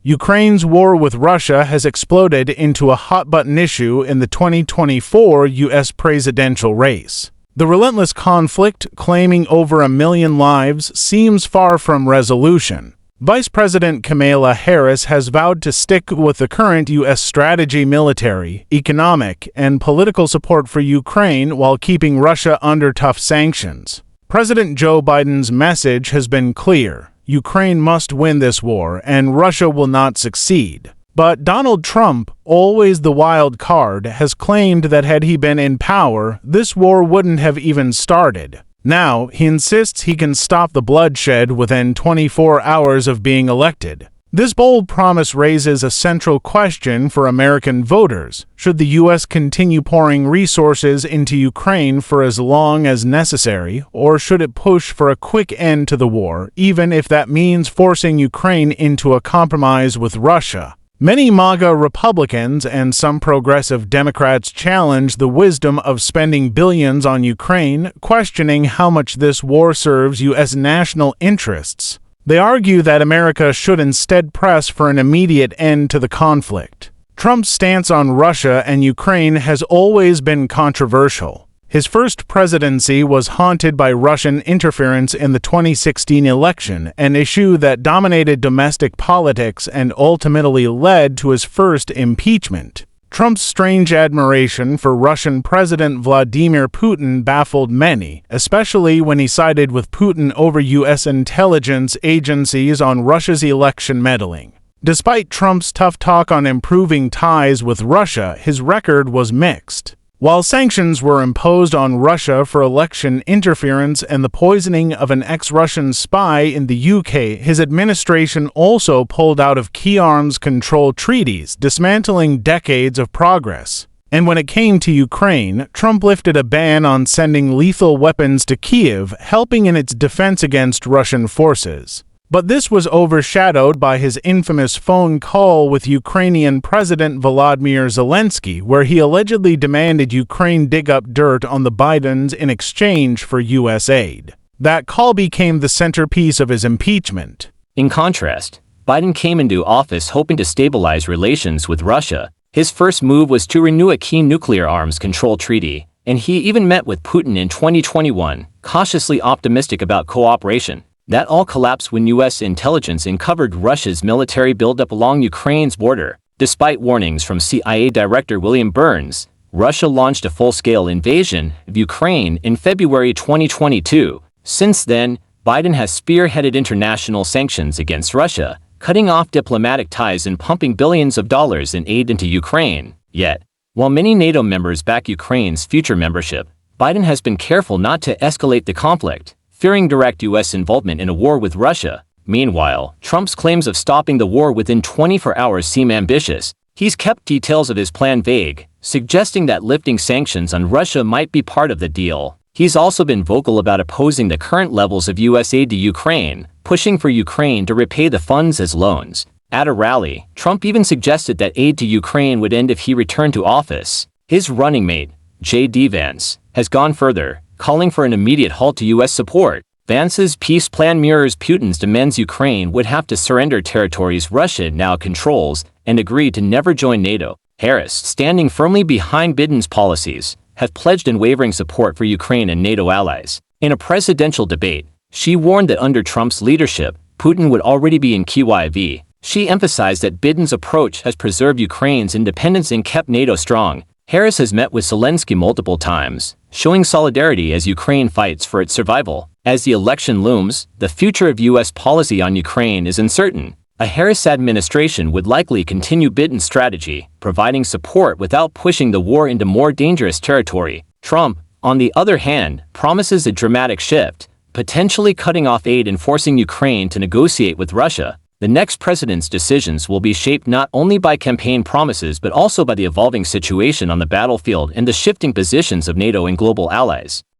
Ukraine's war with Russia has exploded into a hot-button issue in the 2024 U.S. presidential race. The relentless conflict, claiming over 1 million lives, seems far from resolution. Vice President Kamala Harris has vowed to stick with the current U.S. strategy, military, economic, and political support for Ukraine while keeping Russia under tough sanctions. President Joe Biden's message has been clear. Ukraine must win this war, and Russia will not succeed. But Donald Trump, always the wild card, has claimed that had he been in power, this war wouldn't have even started. Now, he insists he can stop the bloodshed within 24 hours of being elected. This bold promise raises a central question for American voters. Should the U.S. continue pouring resources into Ukraine for as long as necessary, or should it push for a quick end to the war, even if that means forcing Ukraine into a compromise with Russia? Many MAGA Republicans and some progressive Democrats challenge the wisdom of spending billions on Ukraine, questioning how much this war serves U.S. national interests. They argue that America should instead press for an immediate end to the conflict. Trump's stance on Russia and Ukraine has always been controversial. His first presidency was haunted by Russian interference in the 2016 election, an issue that dominated domestic politics and ultimately led to his first impeachment. Trump's strange admiration for Russian President Vladimir Putin baffled many, especially when he sided with Putin over U.S. intelligence agencies on Russia's election meddling. Despite Trump's tough talk on improving ties with Russia, his record was mixed. While sanctions were imposed on Russia for election interference and the poisoning of an ex-Russian spy in the UK, his administration also pulled out of key arms control treaties, dismantling decades of progress. And when it came to Ukraine, Trump lifted a ban on sending lethal weapons to Kyiv, helping in its defense against Russian forces. But this was overshadowed by his infamous phone call with Ukrainian President Volodymyr Zelensky, where he allegedly demanded Ukraine dig up dirt on the Bidens in exchange for U.S. aid. That call became the centerpiece of his impeachment. In contrast, Biden came into office hoping to stabilize relations with Russia. His first move was to renew a key nuclear arms control treaty, and he even met with Putin in 2021, cautiously optimistic about cooperation. That all collapsed when U.S. intelligence uncovered Russia's military buildup along Ukraine's border. Despite warnings from CIA Director William Burns, Russia launched a full-scale invasion of Ukraine in February 2022. Since then, Biden has spearheaded international sanctions against Russia, cutting off diplomatic ties and pumping billions of dollars in aid into Ukraine. Yet, while many NATO members back Ukraine's future membership, Biden has been careful not to escalate the conflict, fearing direct U.S. involvement in a war with Russia. Meanwhile, Trump's claims of stopping the war within 24 hours seem ambitious. He's kept details of his plan vague, suggesting that lifting sanctions on Russia might be part of the deal. He's also been vocal about opposing the current levels of U.S. aid to Ukraine, pushing for Ukraine to repay the funds as loans. At a rally, Trump even suggested that aid to Ukraine would end if he returned to office. His running mate, J.D. Vance, has gone further, calling for an immediate halt to U.S. support. Vance's peace plan mirrors Putin's demands. Ukraine would have to surrender territories Russia now controls and agree to never join NATO. Harris, standing firmly behind Biden's policies, have pledged unwavering support for Ukraine and NATO allies. In a presidential debate, she warned that under Trump's leadership, Putin would already be in Kyiv. She emphasized that Biden's approach has preserved Ukraine's independence and kept NATO strong. Harris has met with Zelensky multiple times, showing solidarity as Ukraine fights for its survival. As the election looms, the future of U.S. policy on Ukraine is uncertain. A Harris administration would likely continue Biden's strategy, providing support without pushing the war into more dangerous territory. Trump, on the other hand, promises a dramatic shift, potentially cutting off aid and forcing Ukraine to negotiate with Russia. The next president's decisions will be shaped not only by campaign promises but also by the evolving situation on the battlefield and the shifting positions of NATO and global allies.